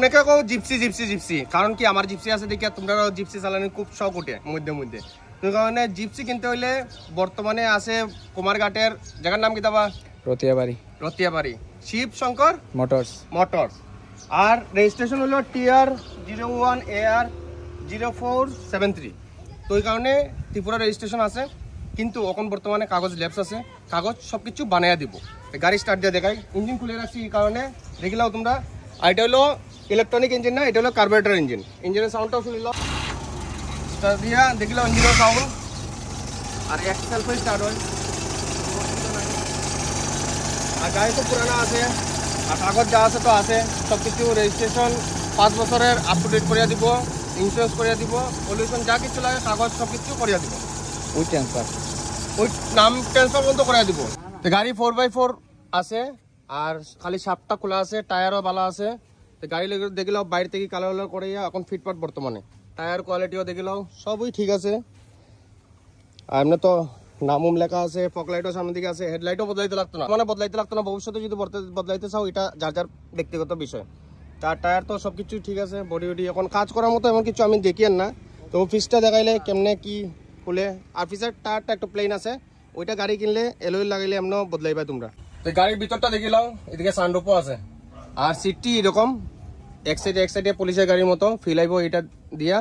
অনেকে কো gypsy gypsy gypsy, কারণ কি আমার জিপসি আছে দেখি তোমরা জিপসি চালানোর খুব শখ উঠে মধ্যে মধ্যে। তো কারণে জিপসি কিনতে হইলে বর্তমানে আছে কুমারঘাটের জায়গার নাম কি দাবা? রতিয়াবাড়ি শিবশঙ্কর মোটরস। আর রেজিস্ট্রেশন হলো TR01 AR 0473। তো এই কারণে ত্রিপুরা রেজিস্ট্রেশন আছে, কিন্তু এখন বর্তমানে কাগজ ল্যাপস আছে, কাগজ সবকিছু বানাইয়া দিব। গাড়ি স্টার্ট দিয়ে দেখাই, ইঞ্জিন খুলে রাখছি এই কারণে দেখিলাও তোমরা। আর এটা হলো ইলেকট্রনিক ইঞ্জিন না, এটা হলো কার্বোরেটর ইঞ্জিন। ইঞ্জিনের সাউন্ডটাও শুনিল স্টার্ট দিয়া দেখিলাম ইঞ্জিনের সাউন্ড। আর এক সেলফে স্টার্ট হয়। আর গাড়ি তো পুরানা আছে, আর কাগজ যা আছে তো আছে, সব কিছু রেজিস্ট্রেশন 5 বছরের আপ টু ডেট করিয়া দিব, ইন্স্যুরেন্স করিয়া দিব, পলিউশন যা কিছু লাগে কাগজ সব কিছু করিয়া দিব। ওই নাম ট্রান্সফার পর্যন্ত করিয়া দিব। তো গাড়ি 4x4 আছে, আর খালি সাপটা খোলা আছে, টায়ারও ভালো আছে। তো গাড়ি দেখিলাও বাইরে থেকে কালার কালার করে এখন ফিটপাট বর্তমানে, টায়ার কোয়ালিটিও দেখিলাও সবই ঠিক আছে। আর এমনি তো নামুম লেখা আছে, ফকলাইটও সামনের দিকে আছে, হেডলাইটও বদলাইতে লাগতো না, মানে বদলাইতে লাগতো না। ভবিষ্যতে যদি বদলাইতে চাও এটা যার যার ব্যক্তিগত বিষয়। তার টায়ার তো সবকিছু ঠিক আছে, বডি এখন কাজ করার মতো এমন কিছু আমি দেখি না। তো অফিসটা দেখাইলে কেমনে কি খুলে। আর পিছের টায়ারটা একটু প্লেন আছে, ওইটা গাড়ি কিনলে এলোই লাগাইলে এমনও বদলাইবা তোমরা। তো গাড়ির ভিতরটা দেখিলাও, এদিকে সানরুফও আছে। আর সিটটি এরকম এক সাইডে পুলিশের গাড়ির মতো ফিল আইব এটা দিয়া।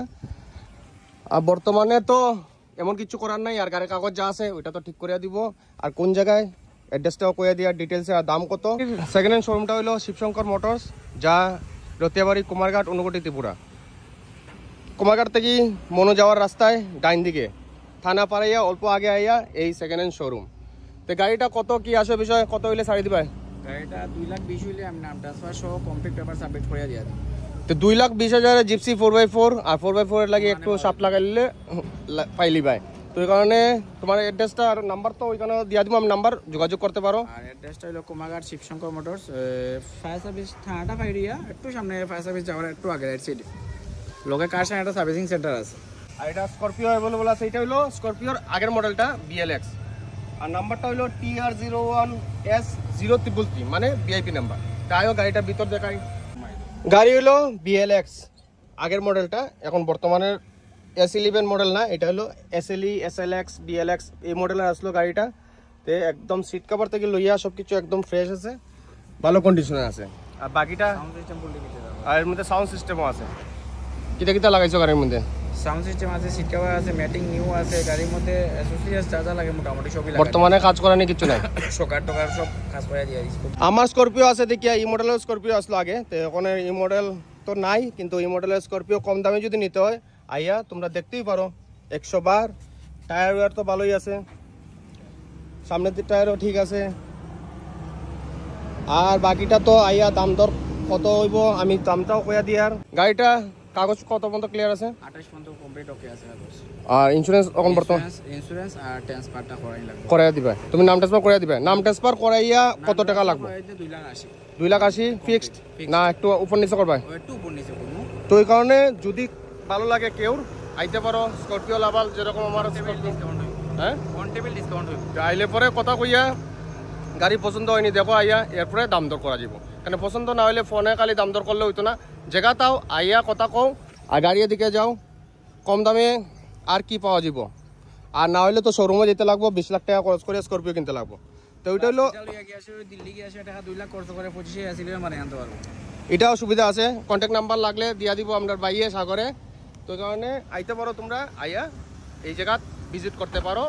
আর বর্তমানে তো এমন কিছু করার নাই, আর গাড়ির কাগজ যা আছে ওইটা তো ঠিক করে দিব। আর কোন জায়গায় অ্যাড্রেসটাও কয়ে দিয়া, ডিটেলসে আর দাম কত। সেকেন্ড হ্যান্ড শোরুমটা হলো শিবশঙ্কর মোটরস, যা রতিয়াবাড়ি কুমারঘাট অনুকূটি ত্রিপুরা। কুমারঘাট থেকে মনো যাওয়ার রাস্তায় ডাইন দিকে থানা পাড়াইয়া অল্প আগে আইয়া এই সেকেন্ড হ্যান্ড শোরুম। তো গাড়িটা কত কি আসে বিষয়, কত হইলে ছাড়ি দিবা? গাড়িটা 2,20,000 হইলে আমি নাম ট্রান্সফার সহ কমপ্লিট পেপার সাবমিট করে দিয়া দিই। তো 2,20,000 জিপসি 4x4, আর 4x4 এর লাগে একটু সাপ লাগাইলে পাইলি ভাই। তো এই কারণে তোমার অ্যাড্রেসটা আর নাম্বার তো ওইখানে দিয়া দিব, আমি নাম্বার যোগাযোগ করতে পারো। আর অ্যাড্রেসটা হলো Kumarghat Shivshankar motors, fire service থানাটা ফাইরিয়া, একটু সামনে ফায়ার সার্ভিস যাওয়ার একটু আগে রাইট সাইডে লোকে কার সাথে একটা সার্ভিসিং সেন্টার আছে। আর এটা স্করপিও অ্যাভেলেবল আছে, এটা হলো স্করপিওর আগের মডেলটা BLX। আর নাম্বারটা হলো TR01 S0333, মানে VIP নাম্বার। তাইও গাড়িটার ভিতর দেখাই। গাড়ি হলো BLX আগের মডেলটা, এখন বর্তমানের S11 মডেল না, এটা হলো SLE SLX BLX এই মডেলের আসলো গাড়িটা। তো একদম সিট কভার থেকে লইয়া সবকিছু একদম ফ্রেশ আছে, ভালো কন্ডিশনে আছে। আর বাকিটা আর এর মধ্যে সাউন্ড সিস্টেমও আছে। কিটা কিটা লাগাইছো গাড়ির মধ্যে? সাউন্ড সিস্টেম আছে, সিট কভার আছে, ম্যাটিং নিউ আছে, গাড়ির মধ্যে অ্যাসোসিয়েটস যা যা লাগে মোটামুটি সবই লাগে। বর্তমানে কাজ করা নেই কিছু নাই, শোকার টোকার সব কাজ করে দিয়ে দিছি। আমার স্করপিও আছে দেখিয়া, এই মডেলের স্করপিও আসলো আগে। তো এখন এই মডেল তো নাই, কিন্তু এই মডেলের স্করপিও কম দামে যদি নিতে হয় আইয়া তোমরা দেখতেই পারো। 100 বার টায়ার ওয়ার তো ভালোই আছে, সামনের দিক টায়ারও ঠিক আছে। আর বাকিটা তো আইয়া দাম দর কত হইব আমি দামটাও কইয়া দিই। আর গাড়িটা কাগজ কত পর্যন্ত ক্লিয়ার আছে? 28 পর্যন্ত কমপ্লিট ওকে আছে কাগজ। আর ইন্স্যুরেন্স এখন বর্তমান ইন্স্যুরেন্স আর ট্রান্সফারটা করাই লাগবে। করাইয়া দিবে তুমি? নাম ট্রান্সফার করাইয়া দিবে? নাম ট্রান্সফার করাইয়া কত টাকা লাগবে? 2,80,000। 2,80,000 ফিক্সড না একটু উপর নিচে করবে? একটু উপর নিচে করব। তো এই কারণে যদি ভালো লাগে কেউ আইতে পারো। স্করপিও লাভাল যেরকম আমার ডিসকাউন্ট হইব, হ্যাঁ অন টেবিল ডিসকাউন্ট হইব। আইলে পরে কথা কইয়া গাড়ি পছন্দ হয়নি দেখো আইয়া, এরপরে দাম দর করা যাব। কারণ পছন্দ না হইলে ফোনে খালি দাম দর করলে হইতো না। জায়গা তাও আইয়া কথা কও, আর গাড়ির দিকে যাও, কম দামে আর কি পাওয়া যাব। আর না হইলে তো শোরুমে যেতে লাগবো, 20 লাখ টাকা খরচ করে স্করপিও কিনতে লাগবো। তো ওইটা হলো দিল্লি গিয়ে আসে টাকা 2 লাখ খরচ করে 25,000 মানে আনতে পারবো। এটাও সুবিধা আছে, কন্ট্যাক্ট নাম্বার লাগলে দিয়া দিব আমরা বাইয়ে সাগরে। তো কারণে আইতে পারো তোমরা, আইয়া এই জায়গা ভিজিট করতে পারো।